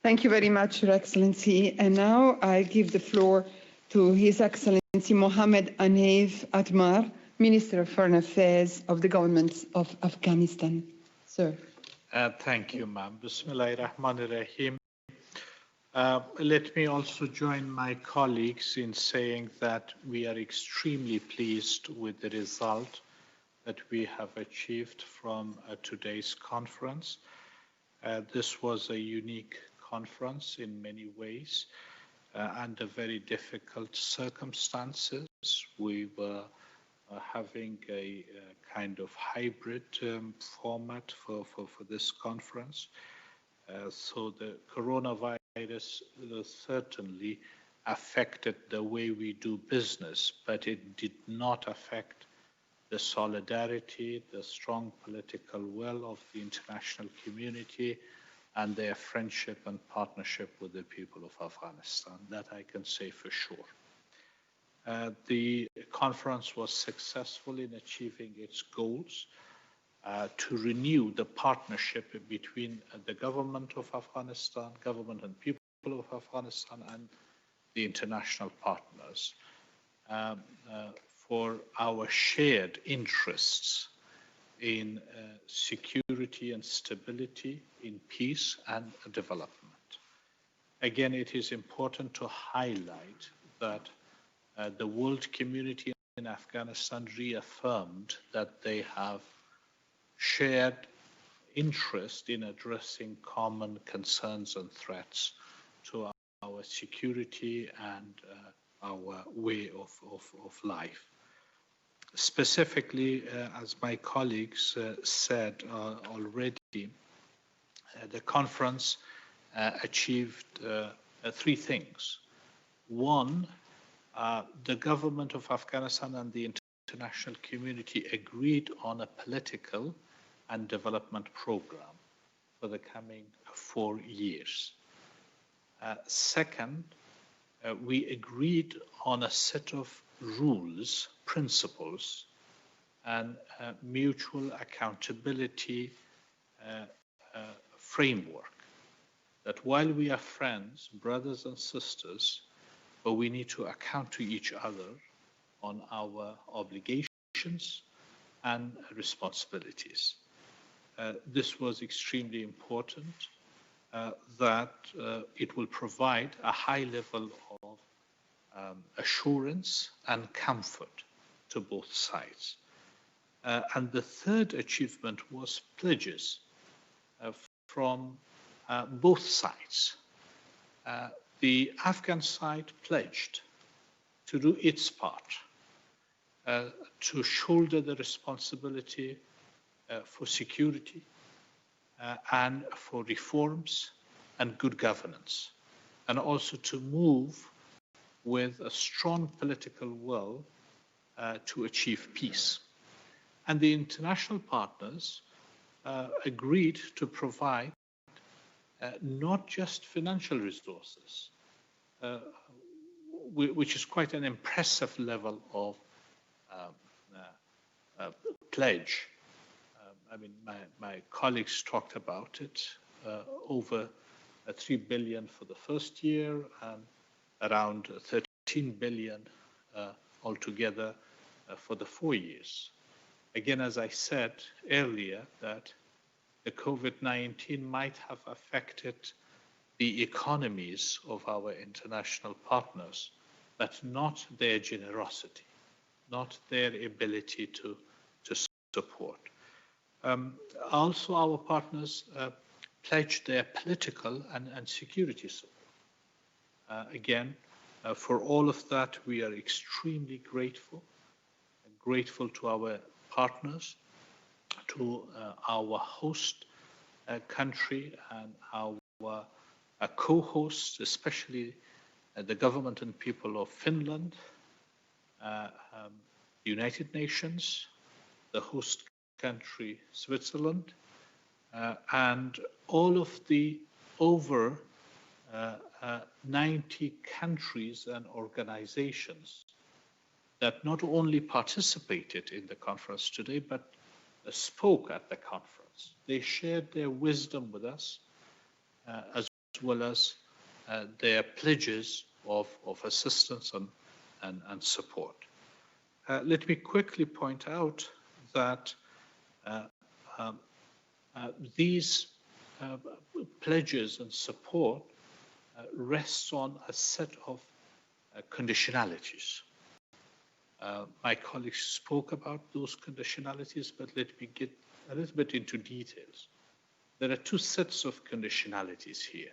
Thank you very much, Your Excellency. And now I give the floor to His Excellency Mohammed Aneif Atmar, Minister of Foreign Affairs of the Government of Afghanistan. Sir. Thank you, ma'am. Bismillahirrahmanirrahim. Let me also join my colleagues in saying that we are extremely pleased with the result that we have achieved from today's conference. This was a unique conference in many ways, under very difficult circumstances. We were having a kind of hybrid format for this conference. So the coronavirus certainly affected the way we do business, but it did not affect the solidarity, the strong political will of the international community, and their friendship and partnership with the people of Afghanistan. That I can say for sure. The conference was successful in achieving its goals to renew the partnership between the government of Afghanistan, government and people of Afghanistan, and the international partners for our shared interests in security and stability, in peace and development. Again, it is important to highlight that the world community in Afghanistan reaffirmed that they have shared interest in addressing common concerns and threats to our security and our way of life. Specifically, as my colleagues said already, the conference achieved three things. One, the government of Afghanistan and the international community agreed on a political and development program for the coming 4 years. Second, we agreed on a set of rules, principles, and mutual accountability framework. That while we are friends, brothers and sisters, but we need to account to each other on our obligations and responsibilities. This was extremely important, that it will provide a high level of assurance and comfort to both sides. And the third achievement was pledges from both sides. The Afghan side pledged to do its part, to shoulder the responsibility for security and for reforms and good governance, and also to move with a strong political will to achieve peace. And the international partners agreed to provide not just financial resources, which is quite an impressive level of pledge. I mean, my colleagues talked about it, over 3 billion for the first year and around 13 billion altogether for the 4 years. Again, as I said earlier, that the COVID-19 might have affected the economies of our international partners, but not their generosity, not their ability to support. Also, our partners pledged their political and security support. Again, for all of that, we are extremely grateful to our partners, to our host country and our co-hosts, especially the government and people of Finland, United Nations, the host country Switzerland, and all of the over 90 countries and organizations that not only participated in the conference today, but spoke at the conference. They shared their wisdom with us, as well as their pledges of assistance and support. Let me quickly point out that these pledges and support rests on a set of conditionalities. My colleagues spoke about those conditionalities, but let me get a little bit into details. There are two sets of conditionalities here.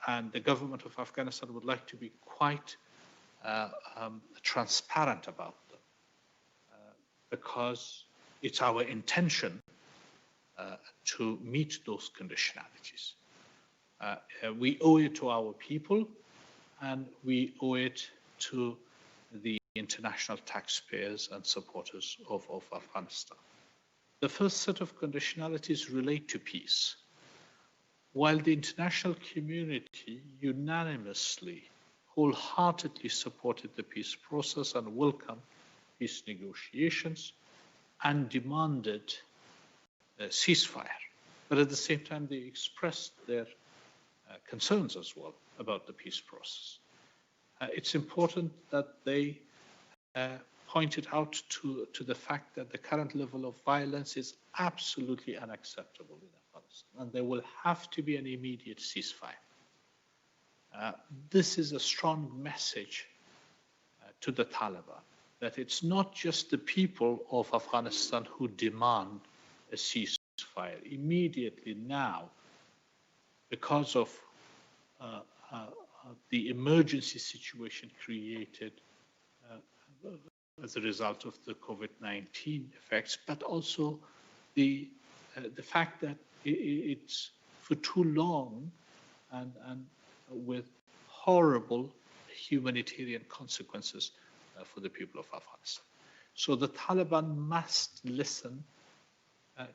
And the government of Afghanistan would like to be quite transparent about them because it's our intention to meet those conditionalities. We owe it to our people and we owe it to the international taxpayers and supporters of Afghanistan. The first set of conditionalities relate to peace. While the international community unanimously, wholeheartedly supported the peace process and welcomed peace negotiations and demanded a ceasefire, but at the same time they expressed their concerns as well about the peace process. It's important that they pointed out to the fact that the current level of violence is absolutely unacceptable in Afghanistan, and there will have to be an immediate ceasefire. This is a strong message to the Taliban that it's not just the people of Afghanistan who demand a ceasefire immediately now because of the emergency situation created as a result of the COVID-19 effects, but also the fact that it's for too long and with horrible humanitarian consequences for the people of Afghanistan. So the Taliban must listen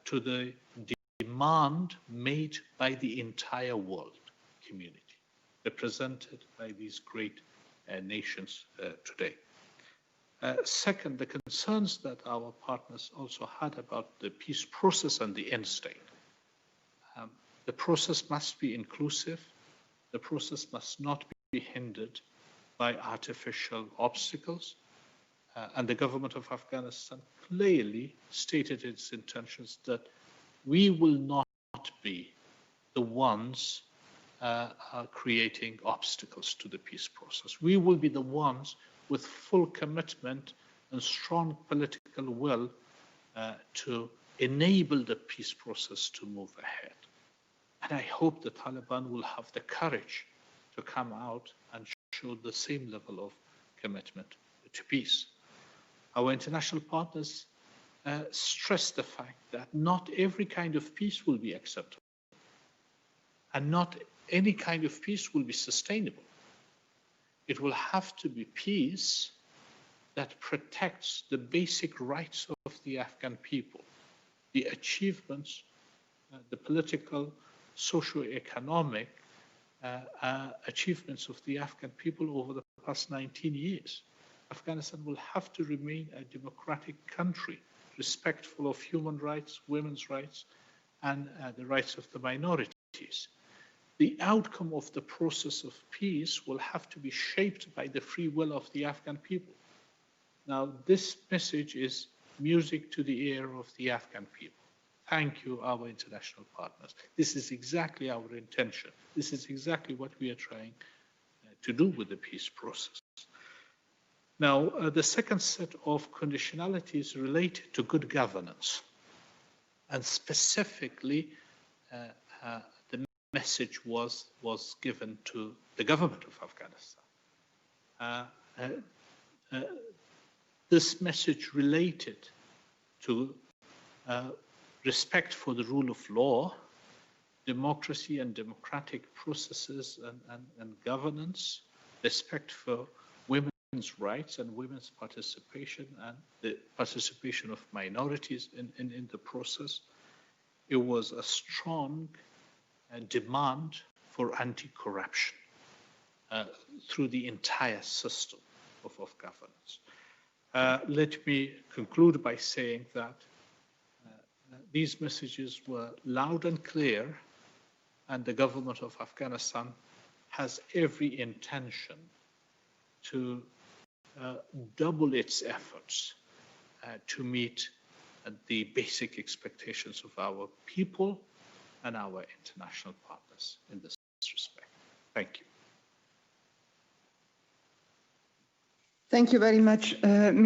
to the demand made by the entire world community, represented by these great nations today. Second, the concerns that our partners also had about the peace process and the end state. The process must be inclusive. The process must not be hindered by artificial obstacles. And the government of Afghanistan clearly stated its intentions that we will not be the ones creating obstacles to the peace process. We will be the ones with full commitment and strong political will to enable the peace process to move ahead. And I hope the Taliban will have the courage to come out and show the same level of commitment to peace. Our international partners stress the fact that not every kind of peace will be acceptable and not any kind of peace will be sustainable. It will have to be peace that protects the basic rights of the Afghan people, the achievements, the political, socio-economic achievements of the Afghan people over the past 19 years. Afghanistan will have to remain a democratic country, respectful of human rights, women's rights, and the rights of the minorities. The outcome of the process of peace will have to be shaped by the free will of the Afghan people. Now, this message is music to the ear of the Afghan people. Thank you, our international partners. This is exactly our intention. This is exactly what we are trying to do with the peace process. Now, the second set of conditionalities related to good governance, and specifically the message was given to the government of Afghanistan. This message related to respect for the rule of law, democracy and democratic processes and governance, respect for women's rights and women's participation and the participation of minorities in the process. It was a strong demand for anti-corruption through the entire system of governance. Let me conclude by saying that these messages were loud and clear and the government of Afghanistan has every intention to double its efforts to meet the basic expectations of our people and our international partners in this respect. Thank you. Thank you very much, Minister.